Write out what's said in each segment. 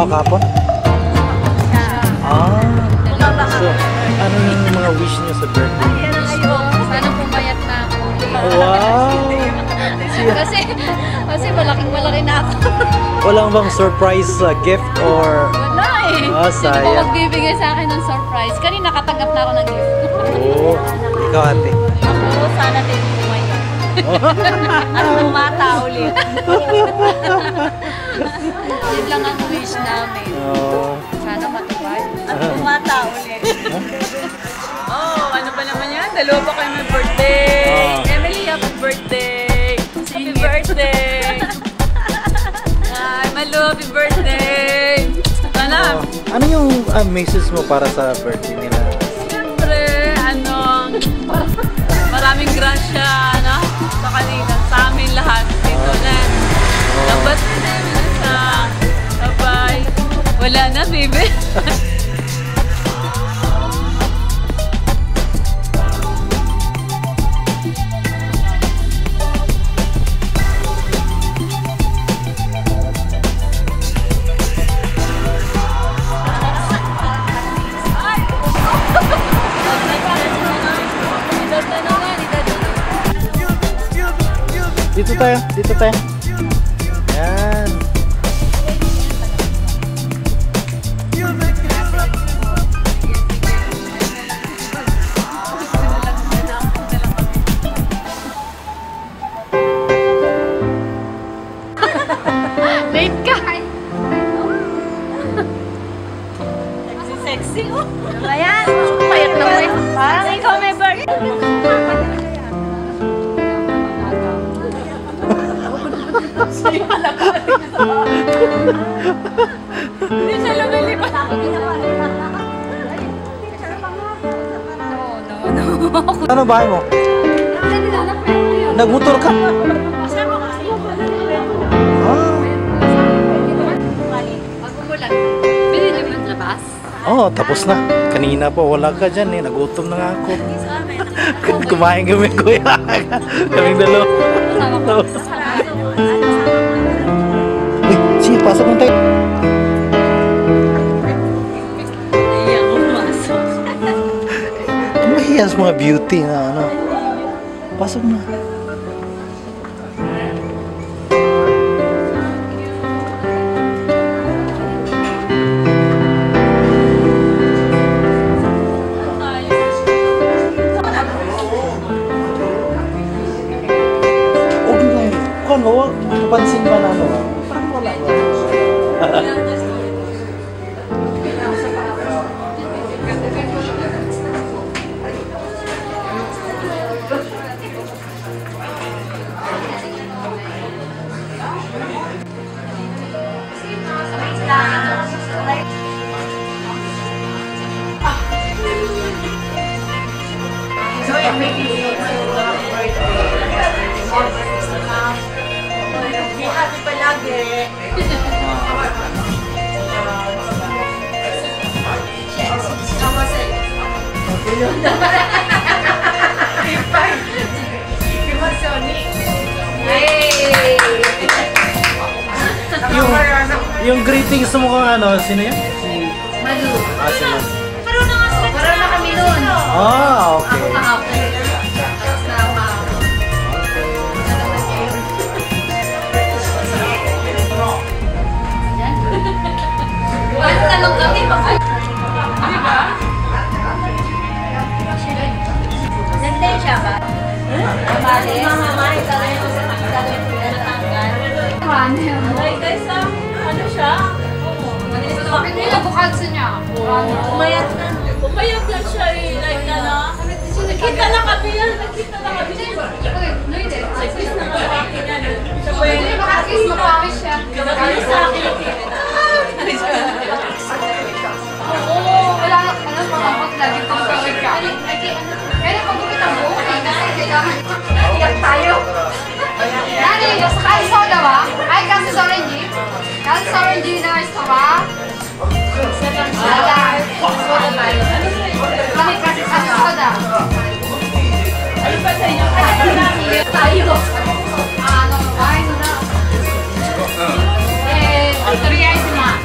trabaho kapon? So, ano yung mga wish niyo sa birthday? Sana pumayat na ako. Wow! Kasi malaki na ako. Walang bang surprise gift or... Wala eh. Oh, sayang. Hindi ko magbibigay sa akin ng surprise. Kanina nakatanggap na ako ng gift. Oo. Ikaw ate. Ako sana din pumayat. At bumata ulit. Yun lang ang wish namin. Sana matupad. At bumata ulit. Ano ba naman yan? Dalawa pa kayo may birthday. Emily, happy birthday. Happy birthday. Ay, Malu, happy birthday. Sana. Ano yung message mo para sa birthday nila? Siyempre, maraming grasya, sa kanila, sa amin lahat. Dito na. Dapat sa sabay. Wala na, baby. Dito tayo, dito tayo. Yan. Late ka. Sexy, oh. Ayan. Payat na mo eh. Parang ikaw may birthday. Hindi siya lumilipat. No. Ano bahay mo? Nagmotor ka? Binili mo yung labas? Oo, tapos na. Kanina po, wala ka dyan eh. Nagutom na nga ako. Kumain kami, kuya. Kaming dalawa. Uy, sige, pasok mo tayo. Mahiya sa mga beauty na ano. Pasok na. Huwag mapansin ba na ano? Parang wala. Happy palagi. Yung greetings mo kung ano, sino yan? Malu. Si Malu. Pero na kami nun. Okay. Ako kahapon. Tanong kami ba? Di ba? Nagday siya ba? Amali? Mamamay talaga ko sa nagdalawin ko na natanggal. Ay guys, ano siya? Pinilabukad sa niya. Umayat na siya eh. Like nakita na kami yan. Nakita na kami yan. Nagkis na kami yan. Nakakis mo kami siya. Kami sa akin. Wala na makapag lagi kong kawin ka. Kaya pag-ukit ang buo, kasi kailangan iyak tayo. Nani, sa kain soda ba? Ay, kasi sa orange. Kasi sa orange na gusto ba? Wala. Soda tayo. Kami kasi sa soda. Ano ba sa inyo? Ay, tayo. Ano, wine na. とりあえずまあ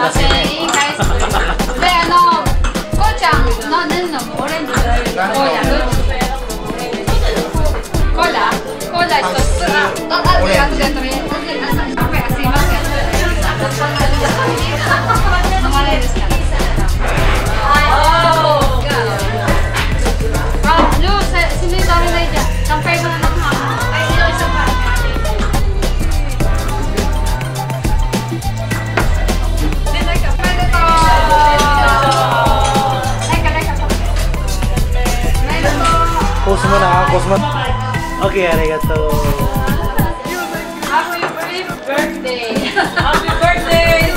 なしね。で、こうちゃん、何のオレンジ。コーラ一つ。すいません。飲まれるしかない。Sino yung dami na dyan? Compare mo na lang ha. Ay, sino isa pa? Pwede to! Leka. Pwede to! Pause mo na, pause mo. Okay, arigato. Happy birthday! Happy birthday!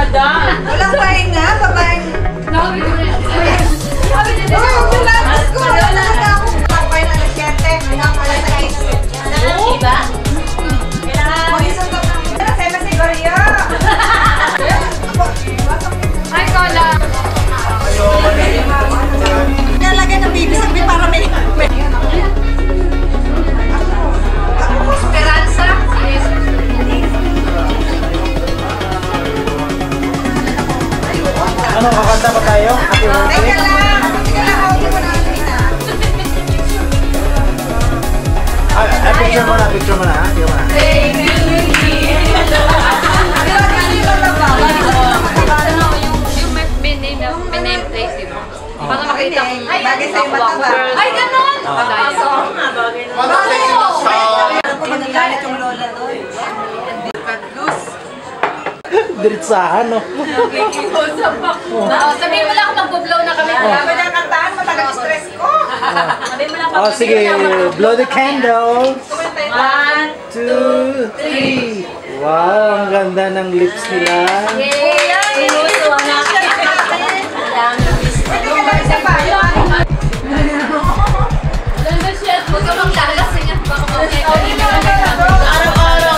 Walang pahin nga, babaeng. Nalagay ng baby sabi para may Esperanza. Ano, kakanta pa tayo? Happy birthday? Teka lang, hindi mo na Picture mo na, ha? Yung may name place, di ba? Para makita ko. bagay sa'yo mataba. Ay, ganon! Alam ko magagalit yung lola doon. Diretsahan, no? Sabihin mo lang kung mag-blow na kami. Sabi na kantaan, matagal stress ko. Sabihin mo lang Oh, sige, blow the candles. 1, 2, 3. Wow, ang ganda ng lips nila. Inuso ang aking Pwede ka lang isa pa. Ganda siya. Huwag ka maglalasing at baka araw-araw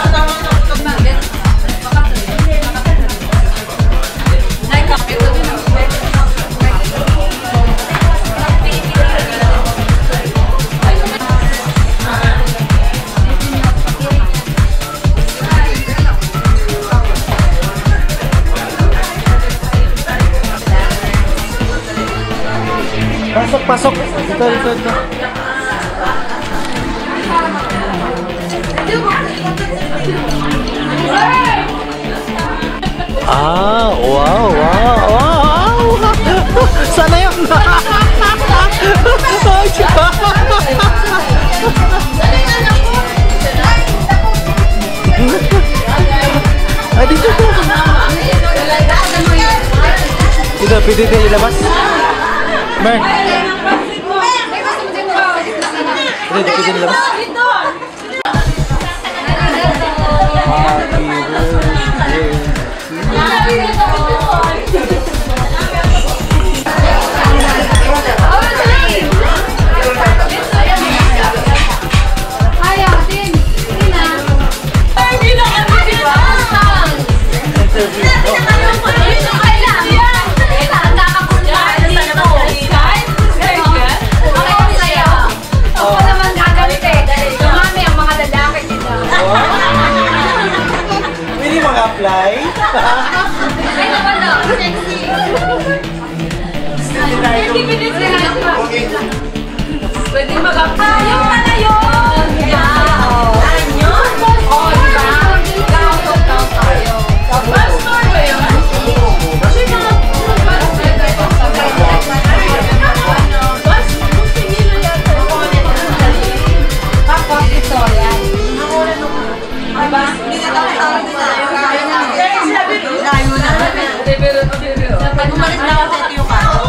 Pasok. Ito. Ah, wow. Sana yun. Ah, dito po. Dito, pwede din ilabas. Mer. Dito, pwede ilabas. Happy Pwede mag-apply? Pwede mag-apply. Yung pala yun! Pastor ba yun? Pag umalis na ako sa ito yung kaso.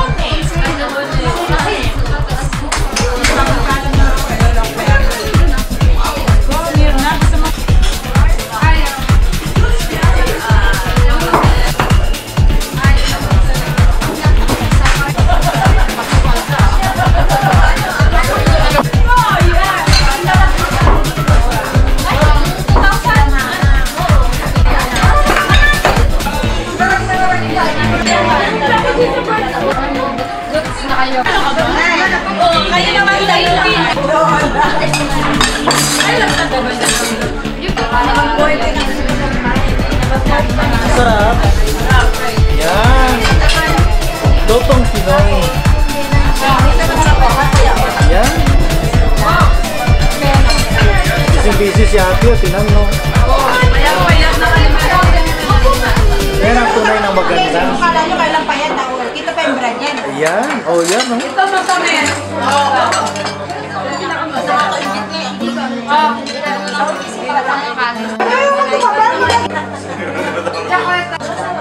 si ate, tinan mo. Payat na kalimutan. Yan ang tunay na maganda. Kala nyo kailang payat na ulo. Kita pa yung brand yan. Ayan, oh yan, no? Ito matamis.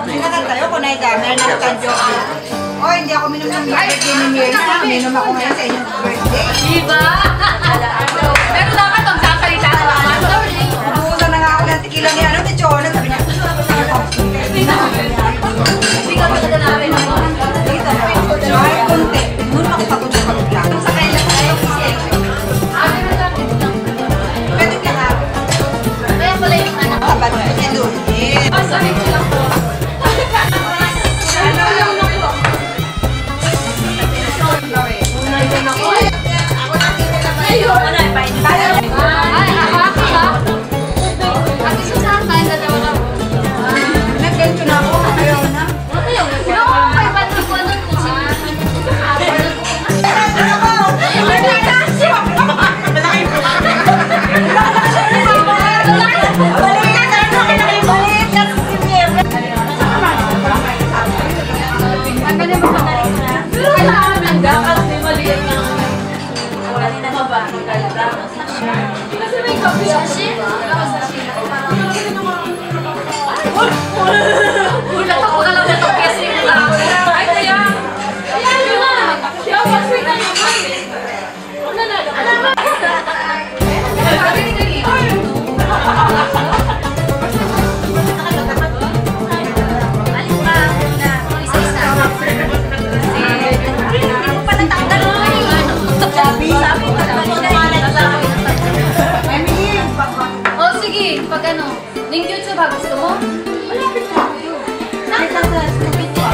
Minatan tayo kung na-gamer na kanjo. Oh, hindi ako minum ng birthday ni Mirna. Minum ako ngayon sa inyong birthday. Diba? Pero dapat magsasalita ka naman. Nabuhusan na nga ako ng tequila ni ano, ni Jonah. Sabi niya, Hindi ka talaga namin ako. dito na. Kahit konti. Muna ako pagod sa pagod. Sa kailan tayo kasi. Pwede ka nga. Kaya pala yung anak. Tabat ko niya doon. Sabi ko lang po. Ano lang ako? Unay din ako. Ayun. Ay, ako ha? At isa sa akin, dalawa na po. Nag-gento na ako. Ayaw na. No, may bata ko nun po siya. Pero kailangan ng gakas, may maliit na. Kasi may kape siya. Ulat ako ka lang na ito kasi ay kaya. Ayan yun na. Kaya pasway na yung mami. Huwag na na. Oh, sige. Pag ano, link YouTube ha, gusto mo? Malapit na ako. Nakita sa stupid ko.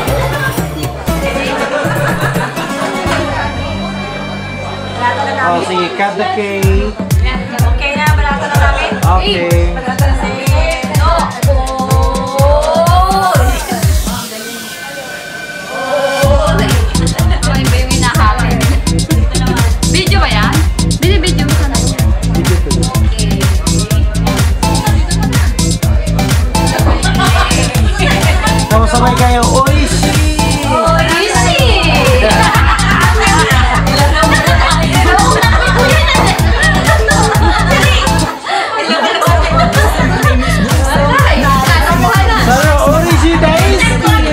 Oh, sige, cut the cake. Okay na, balata na namin. Okay. Balata na namin. No. Ano ba yung hinahapin? Video ba yan? Video mo sana yan. Sama-samay kayo. Oishi! Oh, easy! Pero oishi daisuki!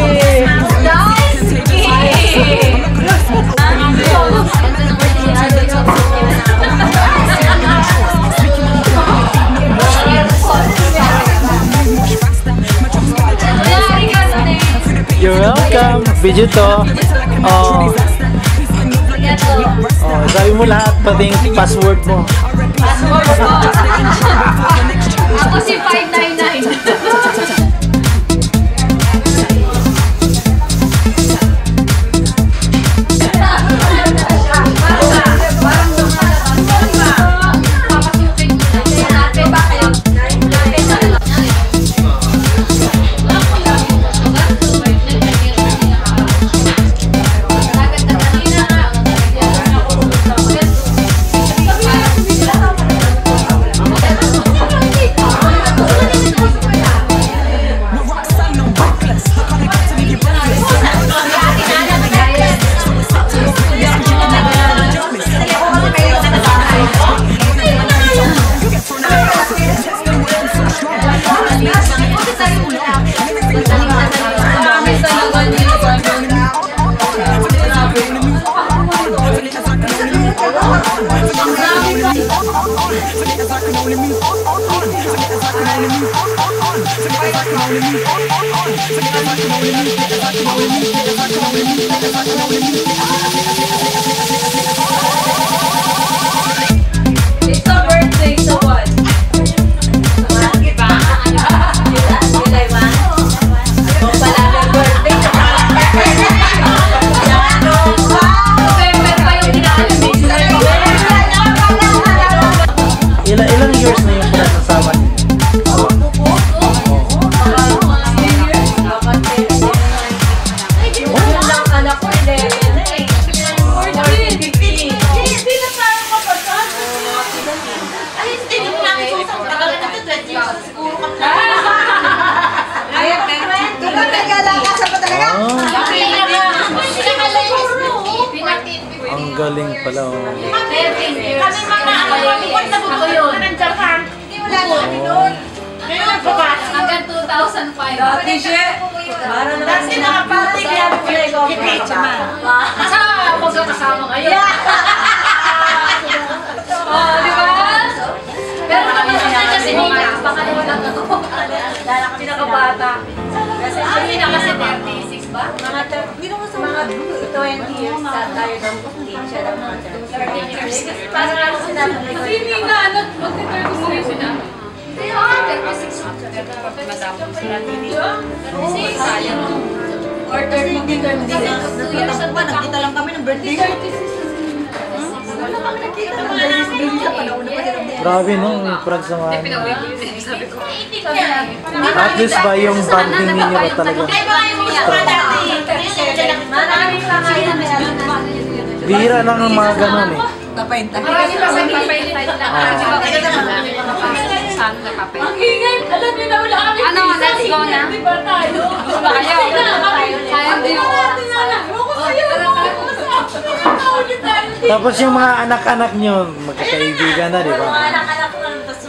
You're welcome. Video to. Oh, sabi mo lahat, pati yung password mo. Ako si 599. It's a birthday, so what? Ilang years na yung pinagsasama niyo? galing pala. Oh. 13 years. Ako yun. Hanggang 2005. Dati siya. Parang dati nakapati kaya Sa magkakasama ngayon. Oh, di ba? Pero kami kasi Nina, baka naman lang ako. Pinakabata. Kasi kasi 36 ba? Hindi naman sa mga 20 years sa tayo ng teacher ng mga 13 years. Parang ako sinabi ko. Hindi na, mag-30 mo yun sila. Hindi ah, 36. Madami sila dito. 36. Sayang. Or 30 din. 2 years at Nakita lang kami ng birthday. 36. Wala kami nakita ng birthday sa panahon na pa. Grabe no, Franz naman. Sabi ko. At least ba yung bonding ninyo ba talaga? Maraming pangalan na Bihira lang ang mga ganon eh. Tapayin tayo. marami pa sa kapalit tayo lang. Saan na kapalit? Ang ingay! Alam niyo na wala kami. Ano, let's go na. Di ba tayo? Kayo. Kaya din. Tapos yung mga anak-anak nyo, magkakaibigan na, di ba?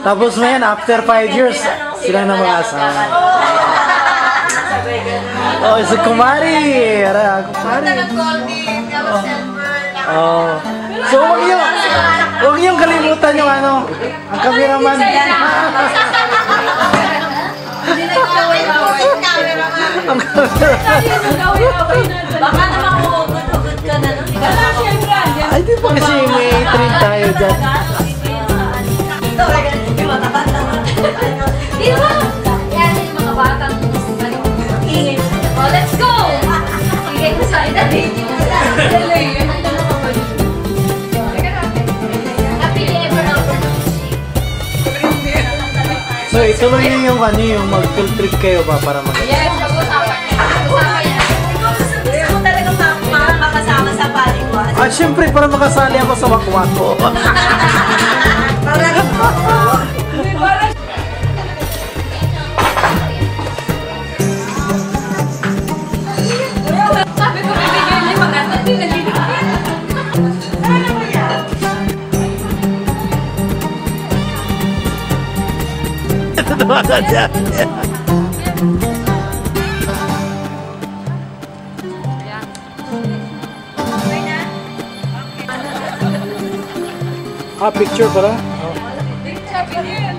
Tapos ngayon, after 5 years, sila na mag-asawa. Oh, si Kumari! Kumari! Oh. So, huwag niyong kalimutan yung ano, ang cameraman. Ang cameraman. Baka naman hugot ka na. Ay, di ba kasi may treat tayo dyan. Di ba? Yan yung mga batang ingay. Oh, let's go! Ingay ko sa edad. Happy ever after. So, ituloy niyo yung ano, yung mag-field trip kayo ba para mag- Yes, pag-usapan niya. Pag-usapan niya. Gusto ko talagang makasama sa paliguan. Ah, syempre, para makasali ako sa wakwako. Sabi ko, bibigyan niya yung mag-atot. Hindi nalilipin. Ito naman na dyan. Ah, picture para? Oh. Sabi niya.